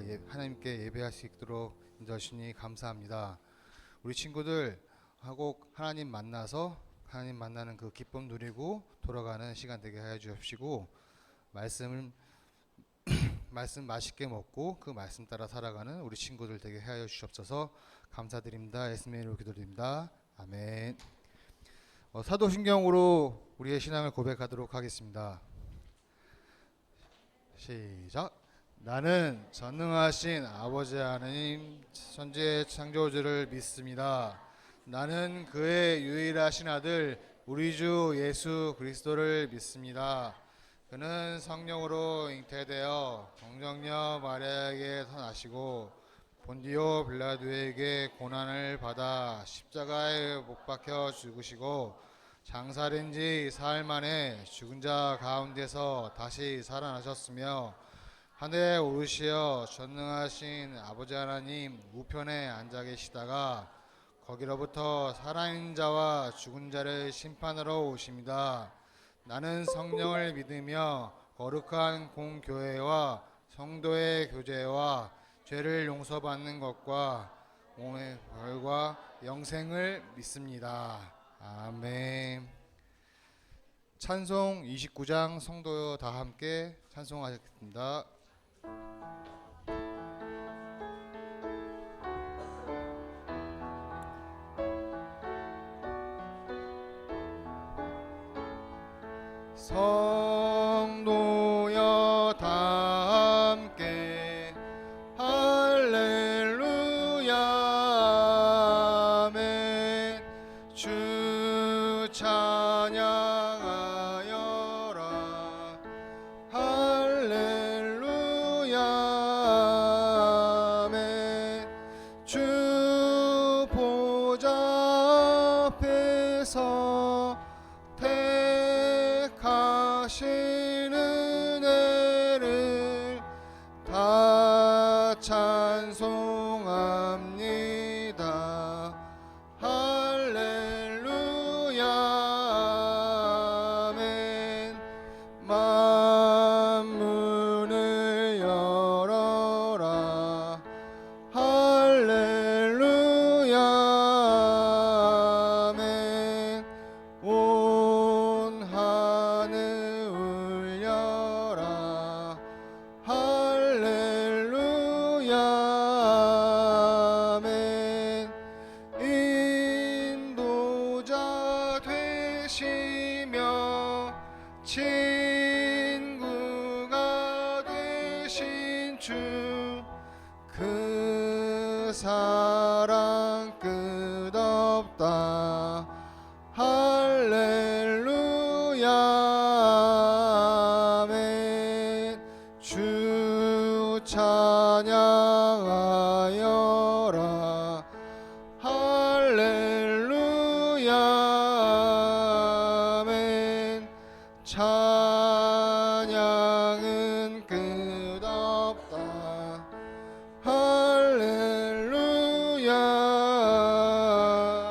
하나님께 예배할 수 있도록 인도하시니 감사합니다. 우리 친구들 하고 하나님 만나서 하나님 만나는 그 기쁨 누리고 돌아가는 시간 되게 하여 주십시고, 말씀 맛있게 먹고 그 말씀 따라 살아가는 우리 친구들 되게 하여 주시옵소서. 감사드립니다. 예수님의 이름으로 기도드립니다. 아멘. 사도신경으로 우리의 신앙을 고백하도록 하겠습니다. 시작. 나는 전능하신 아버지 하나님 천지의 창조주를 믿습니다. 나는 그의 유일하신 아들 우리 주 예수 그리스도를 믿습니다. 그는 성령으로 잉태되어 동정녀 마리아에게서 나시고 본디오 빌라도에게 고난을 받아 십자가에 못 박혀 죽으시고 장사된 지 사흘 만에 죽은 자 가운데서 다시 살아나셨으며 하늘에 오르시어 전능하신 아버지 하나님 우편에 앉아 계시다가 거기로부터 살아있는 자와 죽은 자를 심판하러 오십니다. 나는 성령을 믿으며 거룩한 공교회와 성도의 교제와 죄를 용서받는 것과 몸의 벌과 영생을 믿습니다. 아멘. 찬송 29장 성도 다 함께 찬송하겠습니다. 성도여 다 함께 할렐루야 아멘. 주 찬양하여라 할렐루야 아멘. 주 보좌 앞에서 택하시는 애를 다 찬송합니다. 할렐루야 아멘. 만문을 열어라 할렐루야 아멘. 온 하늘 울려라 할렐루야 아멘. 인도자 되시며 친구가 되신 주 그 사랑 끝없다 할렐루야 아멘. 주 찬양하여라 할렐루야 아멘. 찬양은 끝없다 할렐루야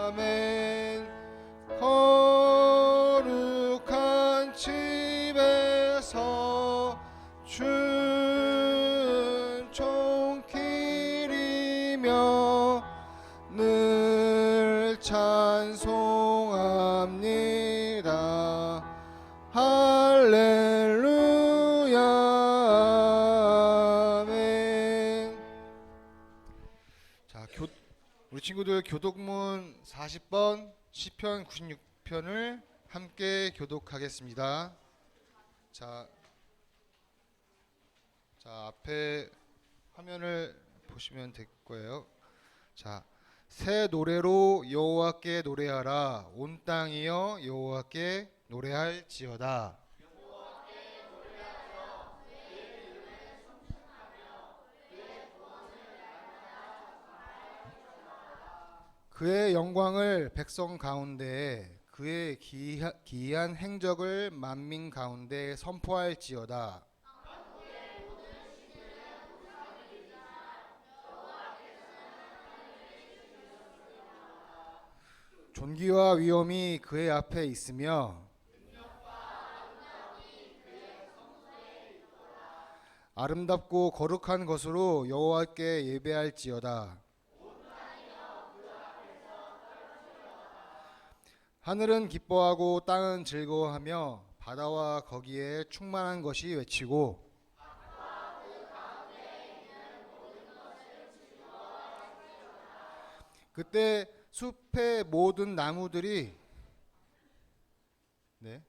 아멘. 거룩한 집에서 춘총길이며 늘 찬송합니다 할렐루야 아멘. 자, 우리 친구들 교독문 40번 시편 96편을 함께 교독하겠습니다. 자, 앞에 화면을 보시면 될 거예요. 자, 새 노래로 여호와께 노래하라. 온 땅이여 여호와께 노래할지어다. 그의 영광을 백성 가운데 그의 기이한 행적을 만민 가운데 선포할지어다. 존귀와 위엄이 그의 앞에 있으며 아름답고 거룩한 것으로 여호와께 예배할지어다. 하늘은 기뻐하고 땅은 즐거워하며 바다와 거기에 충만한 것이 외치고 그때 숲의 모든 나무들이 네.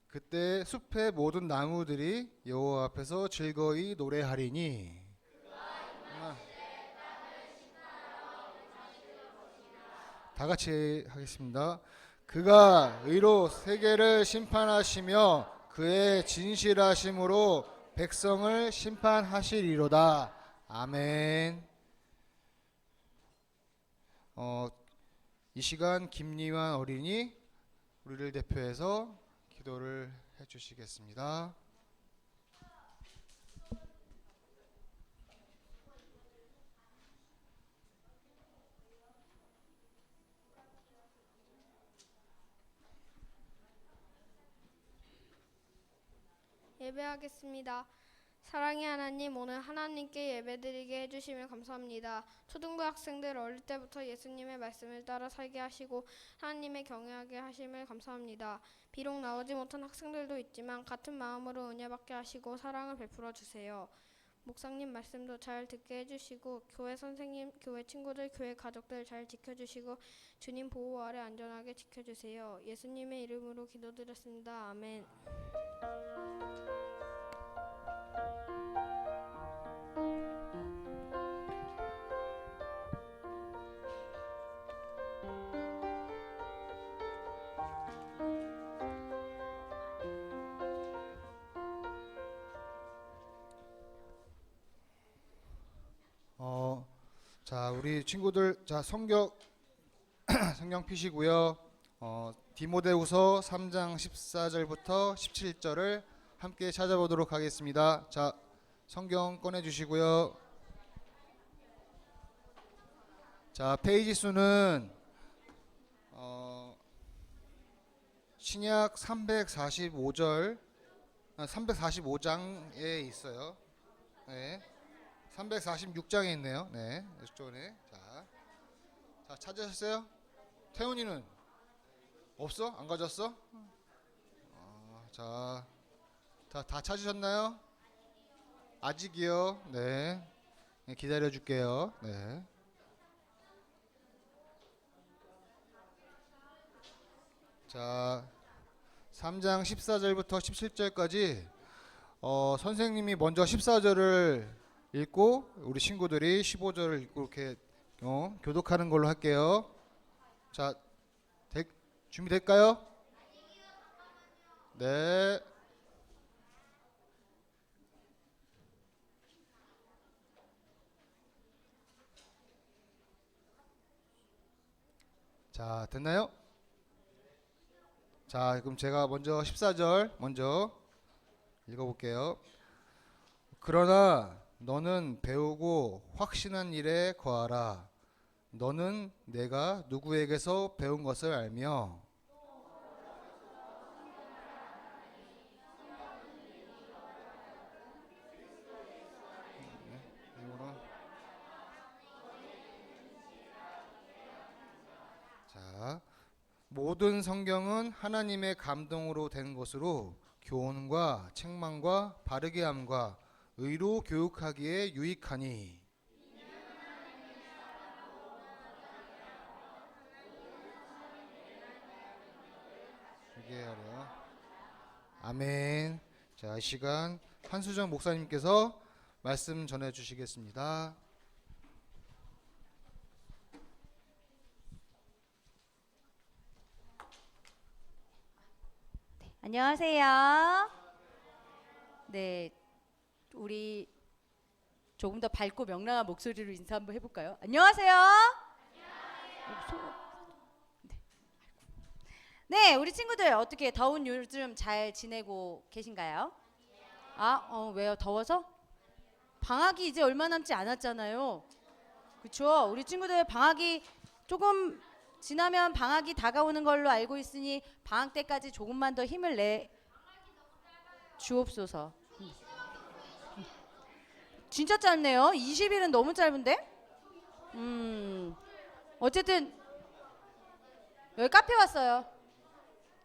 그때 숲의 모든 나무들이 여호와 앞에서 즐거이 노래하리니 다 같이 하겠습니다. 그가 의로 세계를 심판하시며 그의 진실하심으로 백성을 심판하시리로다. 아멘. 이 시간 김리환 어린이 우리를 대표해서 기도를 해주시겠습니다. 예배하겠습니다. 사랑의 하나님, 오늘 하나님께 예배드리게 해주시며 감사합니다. 초등부 학생들 어릴 때부터 예수님의 말씀을 따라 살게 하시고 하나님의 경외하게 하심을 감사합니다. 비록 나오지 못한 학생들도 있지만 같은 마음으로 은혜받게 하시고 사랑을 베풀어 주세요. 목사님 말씀도 잘 듣게 해주시고 교회 선생님, 교회 친구들, 교회 가족들 잘 지켜주시고 주님 보호 아래 안전하게 지켜주세요. 예수님의 이름으로 기도드렸습니다. 아멘. 자, 우리 친구들, 자, 성경 피시고요. 디모데후서 3장 14절부터 17절을 함께 찾아보도록 하겠습니다. 자, 성경 꺼내 주시고요. 자, 페이지 수는 신약 345장에 있어요. 네. 346장에 있네요. 네, 이쪽에. 자, 찾으셨어요? 태훈이는 없어? 안 가졌어? 자, 다 찾으셨나요? 아직이요. 네, 기다려 줄게요. 네. 자, 3장 14절부터 17절까지 선생님이 먼저 14절을 읽고 우리 친구들이 15절을 읽고 이렇게 교독하는 걸로 할게요. 자, 준비될까요? 네. 자, 됐나요? 자, 그럼 제가 먼저 14절 먼저 읽어볼게요. 그러나 너는 배우고 확신한 일에 거하라. 너는 내가 누구에게서 배운 것을 알며 자, 모든 성경은 하나님의 감동으로 된 것으로 교훈과 책망과 바르게 함과 의로 교육하기에 유익하니 이게 하려. 아멘. 자, 이 시간 한수정 목사님께서 말씀 전해 주시겠습니다. 안녕하세요. 네, 우리 조금 더 밝고 명랑한 목소리로 인사 한번 해볼까요? 안녕하세요. 네, 우리 친구들 어떻게 더운 요즘 잘 지내고 계신가요? 왜요? 더워서? 방학이 이제 얼마 남지 않았잖아요. 그렇죠? 우리 친구들 방학이 조금 지나면 방학이 다가오는 걸로 알고 있으니 방학 때까지 조금만 더 힘을 내 주옵소서. 진짜 짧네요. 20일은 너무 짧은데? 어쨌든 여기 카페 왔어요.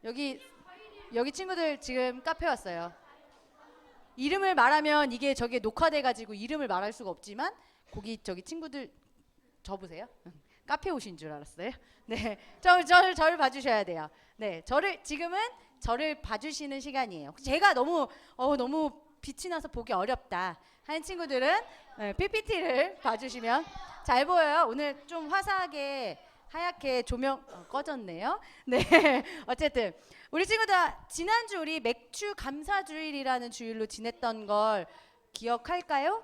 여기 친구들 지금 카페 왔어요. 이름을 말하면 이게 저게 녹화돼 가지고 이름을 말할 수가 없지만 거기 저기 친구들 저 보세요. 카페 오신 줄 알았어요. 네, 저를 봐주셔야 돼요. 네, 지금은 저를 봐주시는 시간이에요. 제가 너무 빛이 나서 보기 어렵다 하는 친구들은 PPT를 봐주시면 잘 보여요. 오늘 좀 화사하게 하얗게 조명 꺼졌네요. 네, 어쨌든 우리 친구들 지난주 우리 맥주 감사 주일이라는 주일로 지냈던 걸 기억할까요?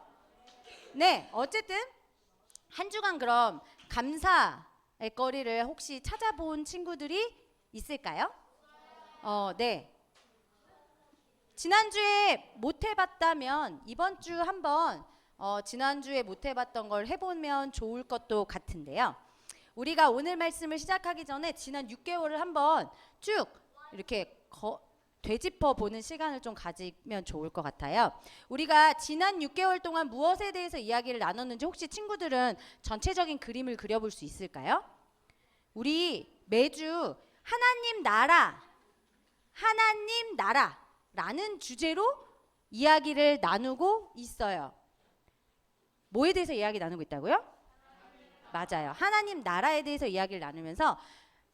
네, 어쨌든 한 주간 그럼 감사의 거리를 혹시 찾아본 친구들이 있을까요? 네. 지난주에 못 해봤다면 이번 주 한번 지난주에 못 해봤던 걸 해보면 좋을 것도 같은데요. 우리가 오늘 말씀을 시작하기 전에 지난 6개월을 한번 쭉 이렇게 되짚어 보는 시간을 좀 가지면 좋을 것 같아요. 우리가 지난 6개월 동안 무엇에 대해서 이야기를 나눴는지 혹시 친구들은 전체적인 그림을 그려볼 수 있을까요? 우리 매주 하나님 나라라는 주제로 이야기를 나누고 있어요. 뭐에 대해서 이야기 나누고 있다고요? 맞아요. 하나님 나라에 대해서 이야기를 나누면서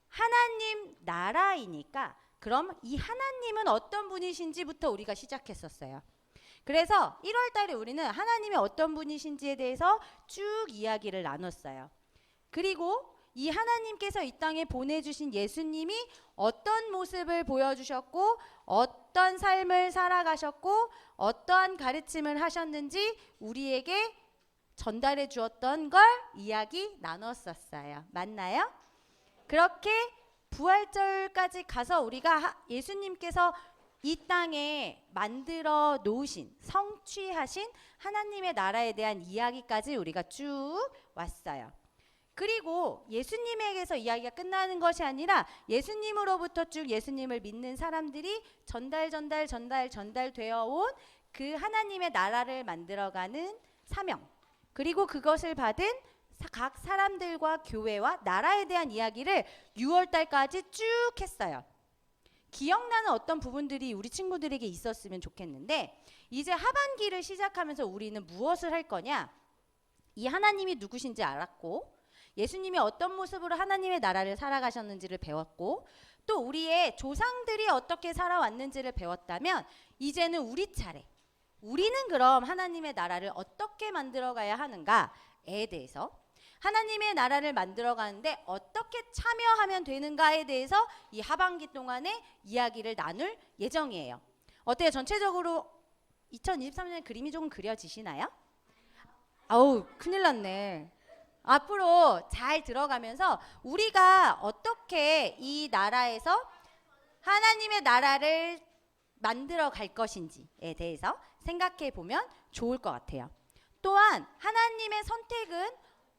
하나님 나라이니까 그럼 이 하나님은 어떤 분이신지부터 우리가 시작했었어요. 그래서 1월 달에 우리는 하나님이 어떤 분이신지에 대해서 쭉 이야기를 나눴어요. 그리고 이 하나님께서 이 땅에 보내주신 예수님이 어떤 모습을 보여주셨고 어떤 삶을 살아가셨고 어떠한 가르침을 하셨는지 우리에게 전달해 주었던 걸 이야기 나눴었어요. 맞나요? 그렇게 부활절까지 가서 우리가 예수님께서 이 땅에 만들어 놓으신 성취하신 하나님의 나라에 대한 이야기까지 우리가 쭉 왔어요. 그리고 예수님에게서 이야기가 끝나는 것이 아니라 예수님으로부터 쭉 예수님을 믿는 사람들이 전달되어 온 그 하나님의 나라를 만들어가는 사명, 그리고 그것을 받은 각 사람들과 교회와 나라에 대한 이야기를 6월 달까지 쭉 했어요. 기억나는 어떤 부분들이 우리 친구들에게 있었으면 좋겠는데 이제 하반기를 시작하면서 우리는 무엇을 할 거냐? 이 하나님이 누구신지 알았고 예수님이 어떤 모습으로 하나님의 나라를 살아가셨는지를 배웠고 또 우리의 조상들이 어떻게 살아왔는지를 배웠다면 이제는 우리 차례. 우리는 그럼 하나님의 나라를 어떻게 만들어가야 하는가에 대해서 하나님의 나라를 만들어가는데 어떻게 참여하면 되는가에 대해서 이 하반기 동안에 이야기를 나눌 예정이에요. 어때요? 전체적으로 2023년 그림이 조금 그려지시나요? 아우 큰일 났네. 앞으로 잘 들어가면서 우리가 어떻게 이 나라에서 하나님의 나라를 만들어 갈 것인지에 대해서 생각해 보면 좋을 것 같아요. 또한 하나님의 선택은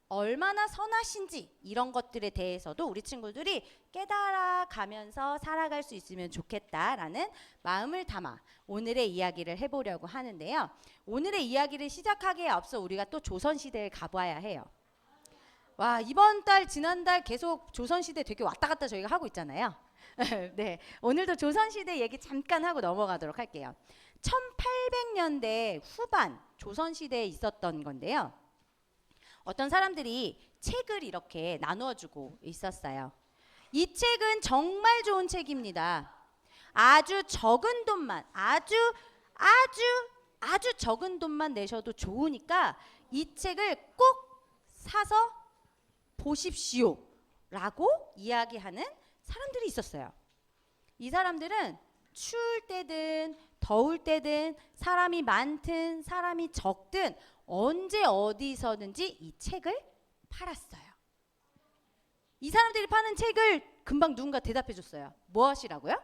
얼마나 선하신지 이런 것들에 대해서도 우리 친구들이 깨달아가면서 살아갈 수 있으면 좋겠다라는 마음을 담아 오늘의 이야기를 해보려고 하는데요. 오늘의 이야기를 시작하기에 앞서 우리가 또 조선시대에 가봐야 해요. 와, 이번 달 지난달 계속 조선시대 되게 왔다 갔다 저희가 하고 있잖아요. 네, 오늘도 조선시대 얘기 잠깐 하고 넘어가도록 할게요. 1800년대 후반 조선시대에 있었던 건데요. 어떤 사람들이 책을 이렇게 나누어주고 있었어요. 이 책은 정말 좋은 책입니다. 아주 적은 돈만, 아주 적은 돈만 내셔도 좋으니까 이 책을 꼭 사서 보십시오 라고 이야기하는 사람들이 있었어요. 이 사람들은 추울 때든 더울 때든 사람이 많든 사람이 적든 언제 어디서든지 이 책을 팔았어요. 이 사람들이 파는 책을 금방 누군가 대답해 줬어요. 무엇이라고요?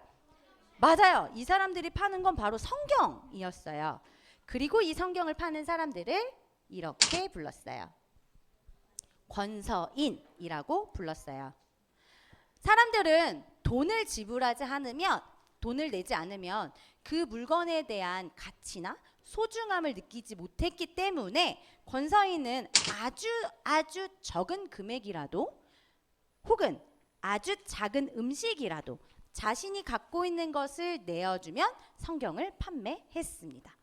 맞아요. 이 사람들이 파는 건 바로 성경이었어요. 그리고 이 성경을 파는 사람들을 이렇게 불렀어요. 권서인이라고 불렀어요. 사람들은 돈을 지불하지 않으면, 돈을 내지 않으면 그 물건에 대한 가치나 소중함을 느끼지 못했기 때문에 권서인은 아주 적은 금액이라도 혹은 아주 작은 음식이라도 자신이 갖고 있는 것을 내어주면 성경을 판매했습니다.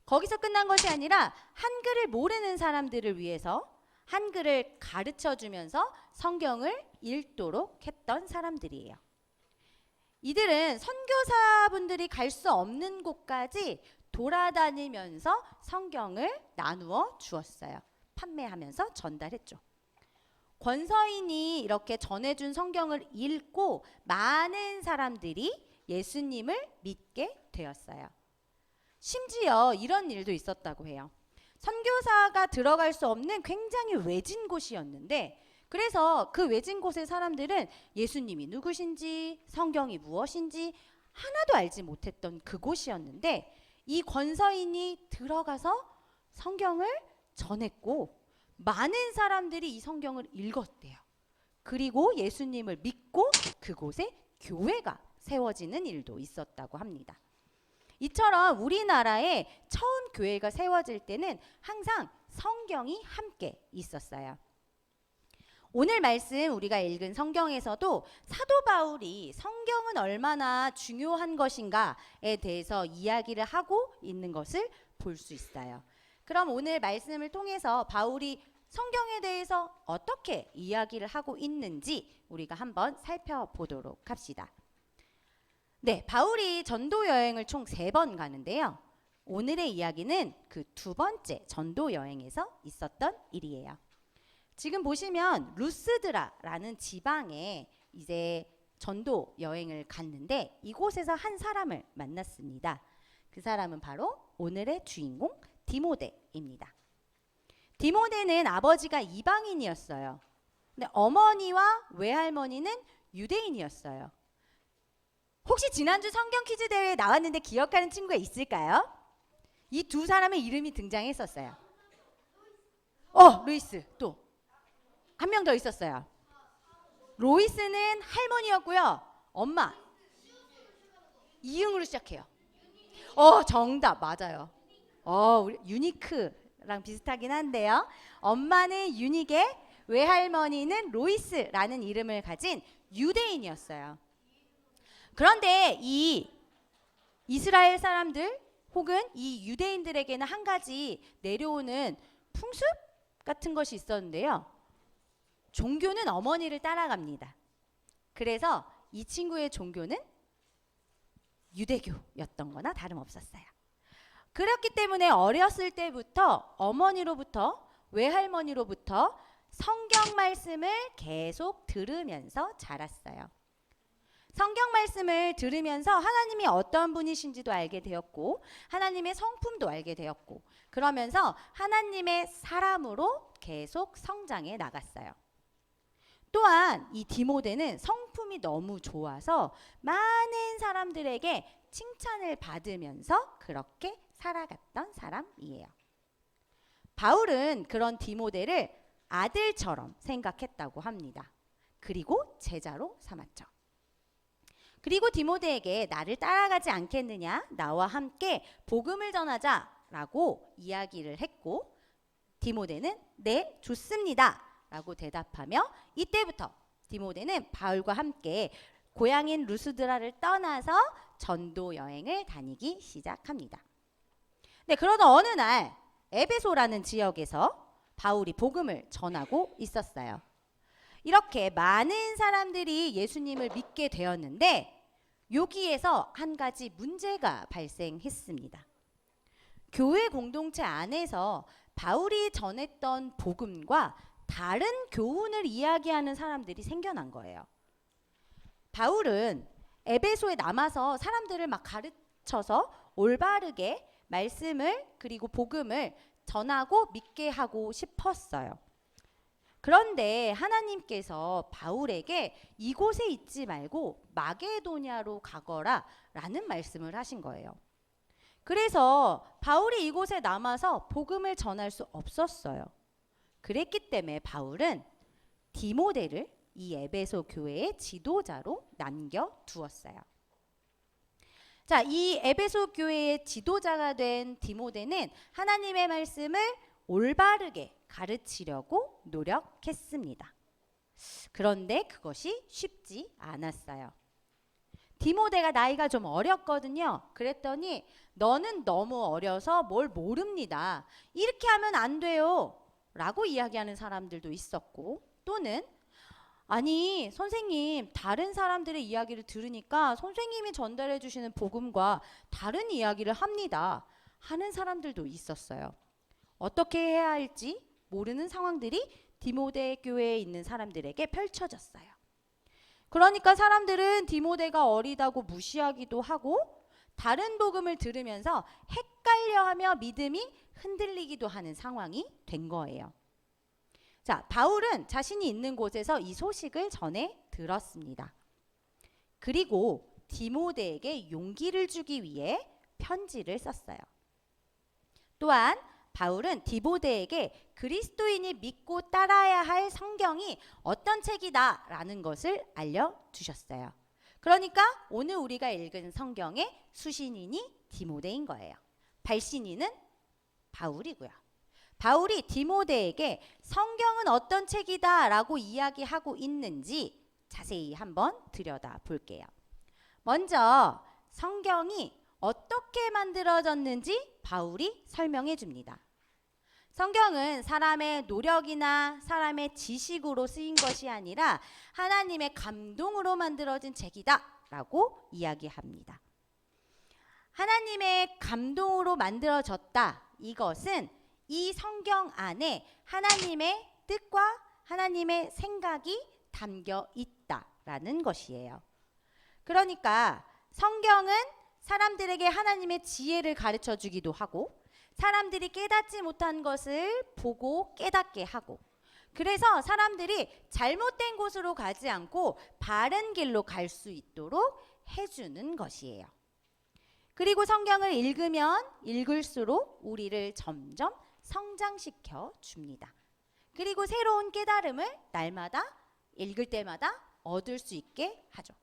거기서 끝난 것이 아니라 한글을 모르는 사람들을 위해서 한글을 가르쳐주면서 성경을 읽도록 했던 사람들이에요. 이들은 선교사분들이 갈 수 없는 곳까지 돌아다니면서 성경을 나누어 주었어요. 판매하면서 전달했죠. 권서인이 이렇게 전해준 성경을 읽고 많은 사람들이 예수님을 믿게 되었어요. 심지어 이런 일도 있었다고 해요. 선교사가 들어갈 수 없는 굉장히 외진 곳이었는데 그래서 그 외진 곳의 사람들은 예수님이 누구신지 성경이 무엇인지 하나도 알지 못했던 그곳이었는데 이 권서인이 들어가서 성경을 전했고 많은 사람들이 이 성경을 읽었대요. 그리고 예수님을 믿고 그곳에 교회가 세워지는 일도 있었다고 합니다. 이처럼 우리나라에 처음 교회가 세워질 때는 항상 성경이 함께 있었어요. 오늘 말씀 우리가 읽은 성경에서도 사도 바울이 성경은 얼마나 중요한 것인가에 대해서 이야기를 하고 있는 것을 볼 수 있어요. 그럼 오늘 말씀을 통해서 바울이 성경에 대해서 어떻게 이야기를 하고 있는지 우리가 한번 살펴보도록 합시다. 네, 바울이 전도 여행을 총 3번 가는데요. 오늘의 이야기는 그 2번째 전도 여행에서 있었던 일이에요. 지금 보시면 루스드라라는 지방에 이제 전도 여행을 갔는데 이곳에서 한 사람을 만났습니다. 그 사람은 바로 오늘의 주인공 디모데입니다. 디모데는 아버지가 이방인이었어요. 근데 어머니와 외할머니는 유대인이었어요. 혹시 지난주 성경 퀴즈 대회에 나왔는데 기억하는 친구가 있을까요? 이 2 사람의 이름이 등장했었어요. 루이스 또 한 명 더 있었어요. 로이스는 할머니였고요. 엄마 이응으로 시작해요. 정답 맞아요. 우리 유니크랑 비슷하긴 한데요. 엄마는 유닉에 외할머니는 로이스라는 이름을 가진 유대인이었어요. 그런데 이 이스라엘 사람들 혹은 이 유대인들에게는 한 가지 내려오는 풍습 같은 것이 있었는데요. 종교는 어머니를 따라갑니다. 그래서 이 친구의 종교는 유대교였던 거나 다름없었어요. 그렇기 때문에 어렸을 때부터 어머니로부터 외할머니로부터 성경 말씀을 계속 들으면서 자랐어요. 성경 말씀을 들으면서 하나님이 어떤 분이신지도 알게 되었고 하나님의 성품도 알게 되었고 그러면서 하나님의 사람으로 계속 성장해 나갔어요. 또한 이 디모데는 성품이 너무 좋아서 많은 사람들에게 칭찬을 받으면서 그렇게 살아갔던 사람이에요. 바울은 그런 디모데를 아들처럼 생각했다고 합니다. 그리고 제자로 삼았죠. 그리고 디모데에게 나를 따라가지 않겠느냐? 나와 함께 복음을 전하자라고 이야기를 했고 디모데는 네, 좋습니다. 라고 대답하며 이때부터 디모데는 바울과 함께 고향인 루스드라를 떠나서 전도 여행을 다니기 시작합니다. 네, 그러던 어느 날 에베소라는 지역에서 바울이 복음을 전하고 있었어요. 이렇게 많은 사람들이 예수님을 믿게 되었는데 여기에서 한 가지 문제가 발생했습니다. 교회 공동체 안에서 바울이 전했던 복음과 다른 교훈을 이야기하는 사람들이 생겨난 거예요. 바울은 에베소에 남아서 사람들을 막 가르쳐서 올바르게 말씀을 그리고 복음을 전하고 믿게 하고 싶었어요. 그런데 하나님께서 바울에게 이곳에 있지 말고 마게도냐로 가거라 라는 말씀을 하신 거예요. 그래서 바울이 이곳에 남아서 복음을 전할 수 없었어요. 그랬기 때문에 바울은 디모데를 이 에베소 교회의 지도자로 남겨두었어요. 자, 이 에베소 교회의 지도자가 된 디모데는 하나님의 말씀을 올바르게 가르치려고 노력했습니다. 그런데 그것이 쉽지 않았어요. 디모데가 나이가 좀 어렸거든요. 그랬더니 너는 너무 어려서 뭘 모릅니다. 이렇게 하면 안 돼요. 라고 이야기하는 사람들도 있었고, 또는 아니 선생님, 다른 사람들의 이야기를 들으니까 선생님이 전달해 주시는 복음과 다른 이야기를 합니다 하는 사람들도 있었어요. 어떻게 해야 할지 모르는 상황들이 디모데 교회에 있는 사람들에게 펼쳐졌어요. 그러니까 사람들은 디모데가 어리다고 무시하기도 하고, 다른 복음을 들으면서 헷갈려하며 믿음이 흔들리기도 하는 상황이 된 거예요. 자, 바울은 자신이 있는 곳에서 이 소식을 전해 들었습니다. 그리고 디모데에게 용기를 주기 위해 편지를 썼어요. 또한 바울은 디모데에게 그리스도인이 믿고 따라야 할 성경이 어떤 책이다 라는 것을 알려주셨어요. 그러니까 오늘 우리가 읽은 성경의 수신인이 디모데인 거예요. 발신인은 바울이고요. 바울이 디모데에게 성경은 어떤 책이다 라고 이야기하고 있는지 자세히 한번 들여다 볼게요. 먼저 성경이 어떻게 만들어졌는지 바울이 설명해 줍니다. 성경은 사람의 노력이나 사람의 지식으로 쓰인 것이 아니라 하나님의 감동으로 만들어진 책이다 라고 이야기합니다. 하나님의 감동으로 만들어졌다. 이것은 이 성경 안에 하나님의 뜻과 하나님의 생각이 담겨 있다라는 것이에요. 그러니까 성경은 사람들에게 하나님의 지혜를 가르쳐 주기도 하고, 사람들이 깨닫지 못한 것을 보고 깨닫게 하고, 그래서 사람들이 잘못된 곳으로 가지 않고 바른 길로 갈 수 있도록 해주는 것이에요. 그리고 성경을 읽으면 읽을수록 우리를 점점 성장시켜 줍니다. 그리고 새로운 깨달음을 날마다 읽을 때마다 얻을 수 있게 하죠.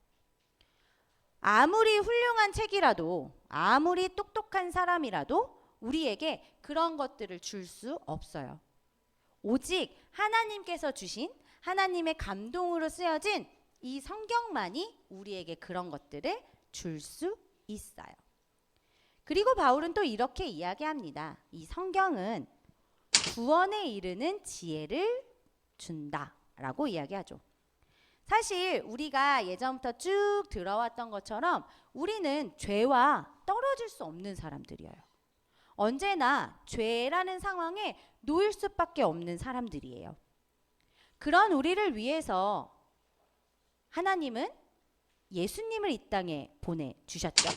아무리 훌륭한 책이라도, 아무리 똑똑한 사람이라도 우리에게 그런 것들을 줄 수 없어요. 오직 하나님께서 주신 하나님의 감동으로 쓰여진 이 성경만이 우리에게 그런 것들을 줄 수 있어요. 그리고 바울은 또 이렇게 이야기합니다. 이 성경은 구원에 이르는 지혜를 준다라고 이야기하죠. 사실 우리가 예전부터 쭉 들어왔던 것처럼 우리는 죄와 떨어질 수 없는 사람들이에요. 언제나 죄라는 상황에 놓일 수밖에 없는 사람들이에요. 그런 우리를 위해서 하나님은 예수님을 이 땅에 보내주셨죠.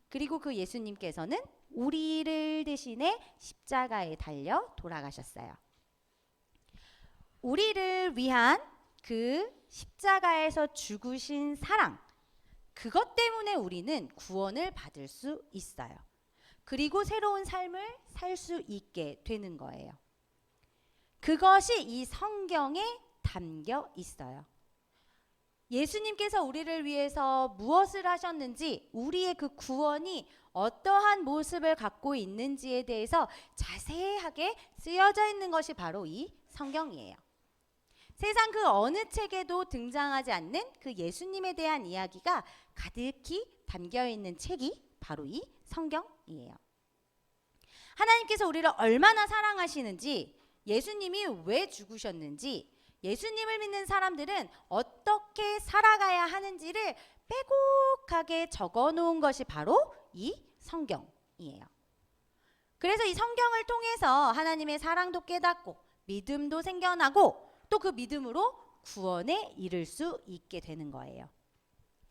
그리고 그 예수님께서는 우리를 대신해 십자가에 달려 돌아가셨어요. 우리를 위한 그 십자가에서 죽으신 사랑, 그것 때문에 우리는 구원을 받을 수 있어요. 그리고 새로운 삶을 살 수 있게 되는 거예요. 그것이 이 성경에 담겨 있어요. 예수님께서 우리를 위해서 무엇을 하셨는지, 우리의 그 구원이 어떠한 모습을 갖고 있는지에 대해서 자세하게 쓰여져 있는 것이 바로 이 성경이에요. 세상 그 어느 책에도 등장하지 않는 그 예수님에 대한 이야기가 가득히 담겨 있는 책이 바로 이 성경이에요. 하나님께서 우리를 얼마나 사랑하시는지, 예수님이 왜 죽으셨는지, 예수님을 믿는 사람들은 어떻게 살아가야 하는지를 빼곡하게 적어 놓은 것이 바로 이 성경이에요. 그래서 이 성경을 통해서 하나님의 사랑도 깨닫고 믿음도 생겨나고, 또 그 믿음으로 구원에 이를 수 있게 되는 거예요.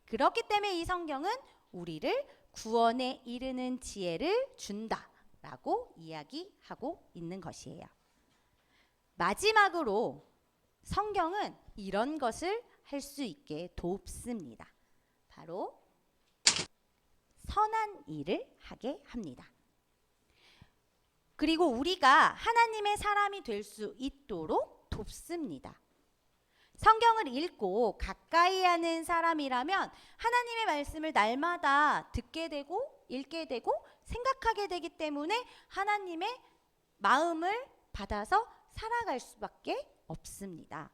그렇기 때문에 이 성경은 우리를 구원에 이르는 지혜를 준다라고 이야기하고 있는 것이에요. 마지막으로 성경은 이런 것을 할 수 있게 돕습니다. 바로 선한 일을 하게 합니다. 그리고 우리가 하나님의 사람이 될 수 있도록 돕습니다. 성경을 읽고 가까이 하는 사람이라면 하나님의 말씀을 날마다 듣게 되고 읽게 되고 생각하게 되기 때문에 하나님의 마음을 받아서 살아갈 수밖에 없습니다.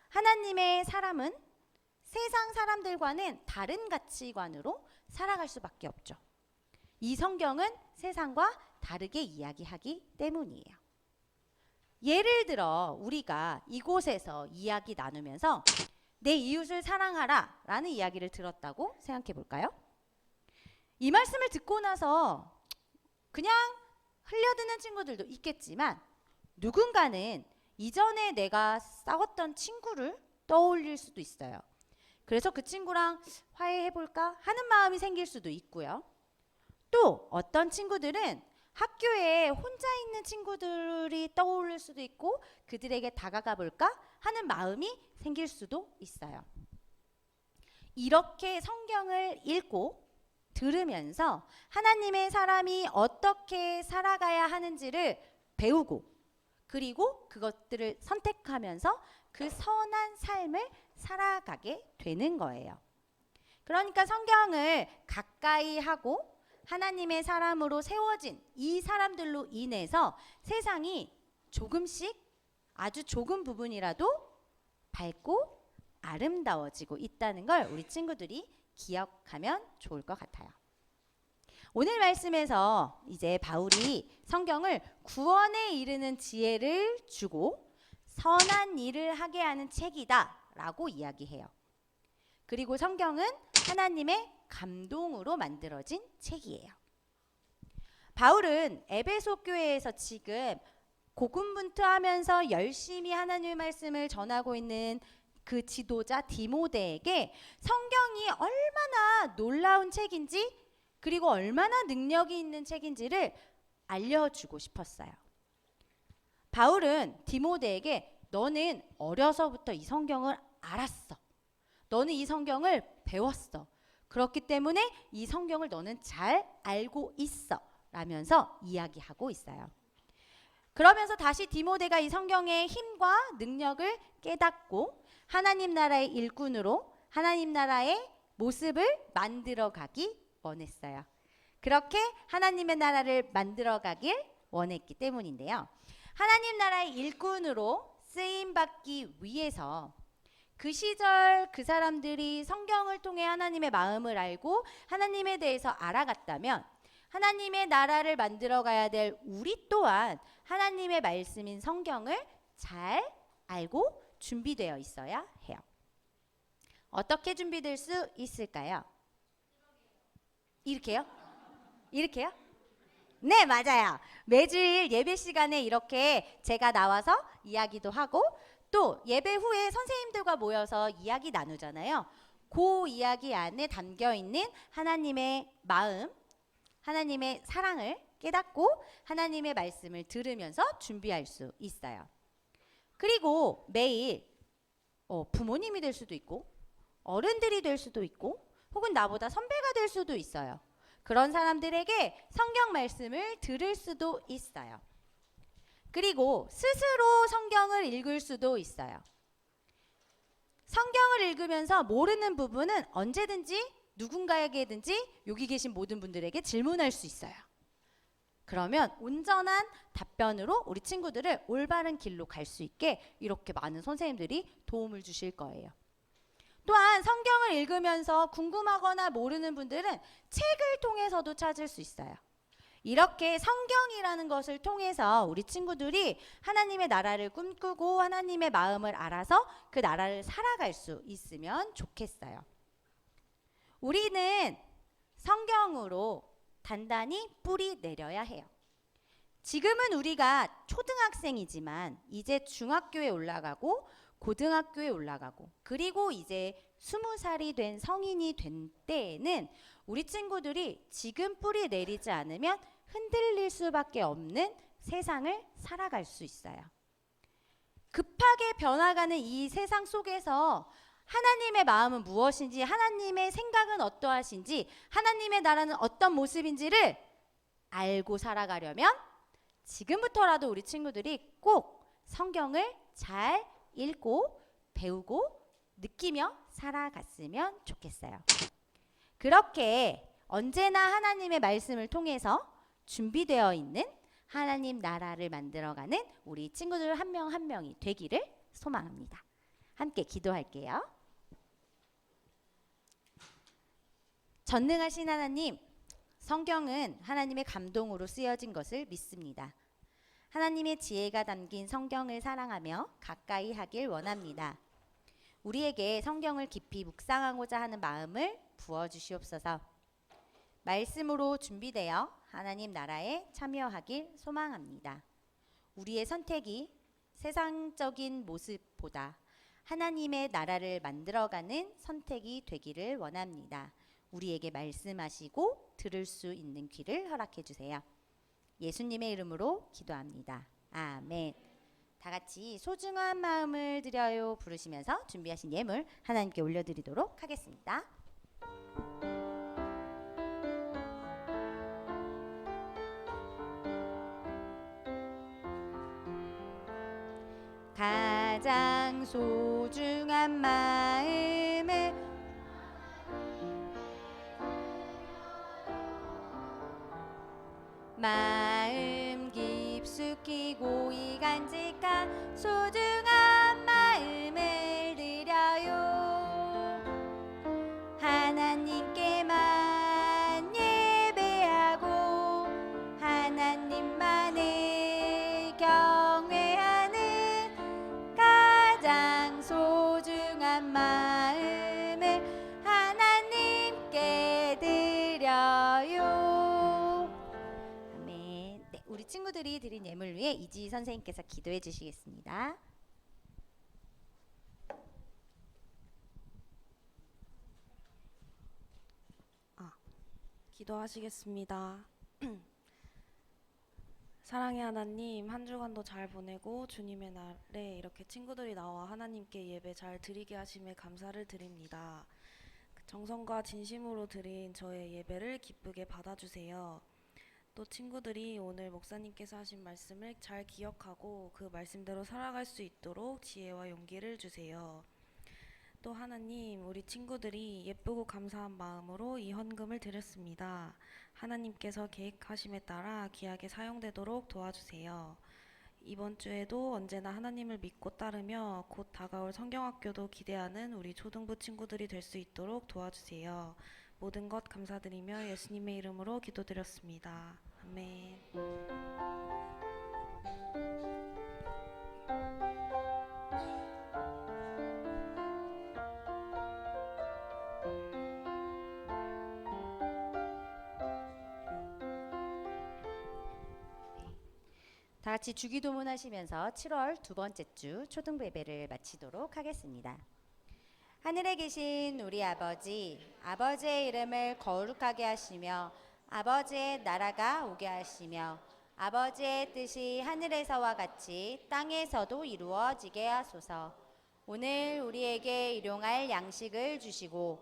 하나님의 사람은 세상 사람들과는 다른 가치관으로 살아갈 수밖에 없죠. 이 성경은 세상과 다르게 이야기하기 때문이에요. 예를 들어 우리가 이곳에서 이야기 나누면서 내 이웃을 사랑하라 라는 이야기를 들었다고 생각해 볼까요? 이 말씀을 듣고 나서 그냥 흘려드는 친구들도 있겠지만 누군가는 이전에 내가 싸웠던 친구를 떠올릴 수도 있어요. 그래서 그 친구랑 화해해 볼까 하는 마음이 생길 수도 있고요. 또 어떤 친구들은 학교에 혼자 있는 친구들이 떠오를 수도 있고 그들에게 다가가 볼까 하는 마음이 생길 수도 있어요. 이렇게 성경을 읽고 들으면서 하나님의 사람이 어떻게 살아가야 하는지를 배우고 그리고 그것들을 선택하면서 그 선한 삶을 살아가게 되는 거예요. 그러니까 성경을 가까이 하고 하나님의 사람으로 세워진 이 사람들로 인해서 세상이 조금씩 아주 조금 부분이라도 밝고 아름다워지고 있다는 걸 우리 친구들이 기억하면 좋을 것 같아요. 오늘 말씀에서 이제 바울이 성경을 구원에 이르는 지혜를 주고 선한 일을 하게 하는 책이다 라고 이야기해요. 그리고 성경은 하나님의 감동으로 만들어진 책이에요. 바울은 에베소 교회에서 지금 고군분투하면서 열심히 하나님의 말씀을 전하고 있는 그 지도자 디모데에게 성경이 얼마나 놀라운 책인지 그리고 얼마나 능력이 있는 책인지를 알려주고 싶었어요. 바울은 디모데에게 너는 어려서부터 이 성경을 알았어. 너는 이 성경을 배웠어. 그렇기 때문에 이 성경을 너는 잘 알고 있어. 라면서 이야기하고 있어요. 그러면서 다시 디모데가 이 성경의 힘과 능력을 깨닫고 하나님 나라의 일꾼으로 하나님 나라의 모습을 만들어가기 원했어요. 그렇게 하나님의 나라를 만들어가길 원했기 때문인데요. 하나님 나라의 일꾼으로 쓰임받기 위해서 그 시절 그 사람들이 성경을 통해 하나님의 마음을 알고 하나님에 대해서 알아갔다면 하나님의 나라를 만들어 가야 될 우리 또한 하나님의 말씀인 성경을 잘 알고 준비되어 있어야 해요. 어떻게 준비될 수 있을까요? 이렇게요? 이렇게요? 네, 맞아요. 매주일 예배 시간에 이렇게 제가 나와서 이야기도 하고 또 예배 후에 선생님들과 모여서 이야기 나누잖아요. 그 이야기 안에 담겨 있는 하나님의 마음, 하나님의 사랑을 깨닫고 하나님의 말씀을 들으면서 준비할 수 있어요. 그리고 매일 부모님이 될 수도 있고 어른들이 될 수도 있고 혹은 나보다 선배가 될 수도 있어요. 그런 사람들에게 성경 말씀을 들을 수도 있어요. 그리고 스스로 성경을 읽을 수도 있어요. 성경을 읽으면서 모르는 부분은 언제든지 누군가에게든지 여기 계신 모든 분들에게 질문할 수 있어요. 그러면 온전한 답변으로 우리 친구들을 올바른 길로 갈 수 있게 이렇게 많은 선생님들이 도움을 주실 거예요. 또한 성경을 읽으면서 궁금하거나 모르는 분들은 책을 통해서도 찾을 수 있어요. 이렇게 성경이라는 것을 통해서 우리 친구들이 하나님의 나라를 꿈꾸고 하나님의 마음을 알아서 그 나라를 살아갈 수 있으면 좋겠어요. 우리는 성경으로 단단히 뿌리 내려야 해요. 지금은 우리가 초등학생이지만 이제 중학교에 올라가고 고등학교에 올라가고 그리고 이제 20살이 된 성인이 된 때에는 우리 친구들이 지금 뿌리 내리지 않으면 흔들릴 수밖에 없는 세상을 살아갈 수 있어요. 급하게 변화가는 이 세상 속에서 하나님의 마음은 무엇인지, 하나님의 생각은 어떠하신지, 하나님의 나라는 어떤 모습인지를 알고 살아가려면 지금부터라도 우리 친구들이 꼭 성경을 잘 읽고 배우고 느끼며 살아갔으면 좋겠어요. 그렇게 언제나 하나님의 말씀을 통해서 준비되어 있는 하나님 나라를 만들어가는 우리 친구들 한 명 한 명이 되기를 소망합니다. 함께 기도할게요. 전능하신 하나님, 성경은 하나님의 감동으로 쓰여진 것을 믿습니다. 하나님의 지혜가 담긴 성경을 사랑하며 가까이 하길 원합니다. 우리에게 성경을 깊이 묵상하고자 하는 마음을 부어주시옵소서. 말씀으로 준비되어 하나님 나라에 참여하길 소망합니다. 우리의 선택이 세상적인 모습보다 하나님의 나라를 만들어가는 선택이 되기를 원합니다. 우리에게 말씀하시고 들을 수 있는 귀를 허락해 주세요. 예수님의 이름으로 기도합니다. 아멘. 다 같이 소중한 마음을 드려요 부르시면서 준비하신 예물 하나님께 올려드리도록 하겠습니다. 가장 소중한 마음을 마음 깊숙이 고이 간직한 소중한 마음을 드려요. 하나님께만 예배하고 하나님만을 경외하는 가장 소중한 마음을 하나님께 드려요. 우리 친구들이 드린 예물 위해 이지 선생님께서 기도해 주시겠습니다. 기도하시겠습니다. 사랑의 하나님, 한 주간도 잘 보내고 주님의 날에 이렇게 친구들이 나와 하나님께 예배 잘 드리게 하심에 감사를 드립니다. 정성과 진심으로 드린 저의 예배를 기쁘게 받아주세요. 또 친구들이 오늘 목사님께서 하신 말씀을 잘 기억하고 그 말씀대로 살아갈 수 있도록 지혜와 용기를 주세요. 또 하나님, 우리 친구들이 예쁘고 감사한 마음으로 이 헌금을 드렸습니다. 하나님께서 계획하심에 따라 귀하게 사용되도록 도와주세요. 이번 주에도 언제나 하나님을 믿고 따르며 곧 다가올 성경학교도 기대하는 우리 초등부 친구들이 될 수 있도록 도와주세요. 모든 것 감사드리며 예수님의 이름으로 기도드렸습니다. 아멘. 다 같이 주기도문 하시면서 7월 두 번째 주 초등부 예배를 마치도록 하겠습니다. 하늘에 계신 우리 아버지, 아버지의 이름을 거룩하게 하시며 아버지의 나라가 오게 하시며 아버지의 뜻이 하늘에서와 같이 땅에서도 이루어지게 하소서. 오늘 우리에게 일용할 양식을 주시고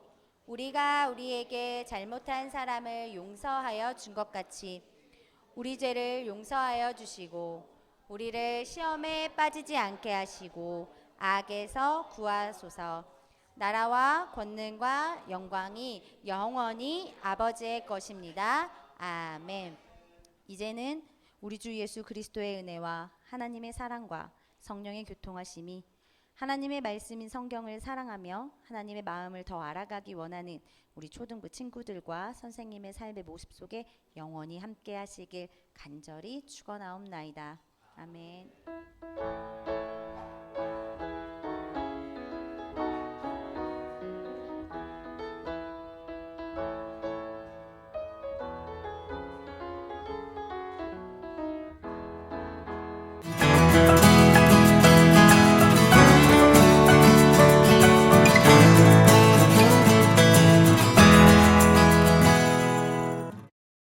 우리가 우리에게 잘못한 사람을 용서하여 준 것 같이 우리 죄를 용서하여 주시고 우리를 시험에 빠지지 않게 하시고 악에서 구하소서. 나라와 권능과 영광이 영원히 아버지의 것입니다. 아멘. 이제는 우리 주 예수 그리스도의 은혜와 하나님의 사랑과 성령의 교통하심이 하나님의 말씀인 성경을 사랑하며 하나님의 마음을 더 알아가기 원하는 우리 초등부 친구들과 선생님의 삶의 모습 속에 영원히 함께 하시길 간절히 축원하옵나이다. 아멘.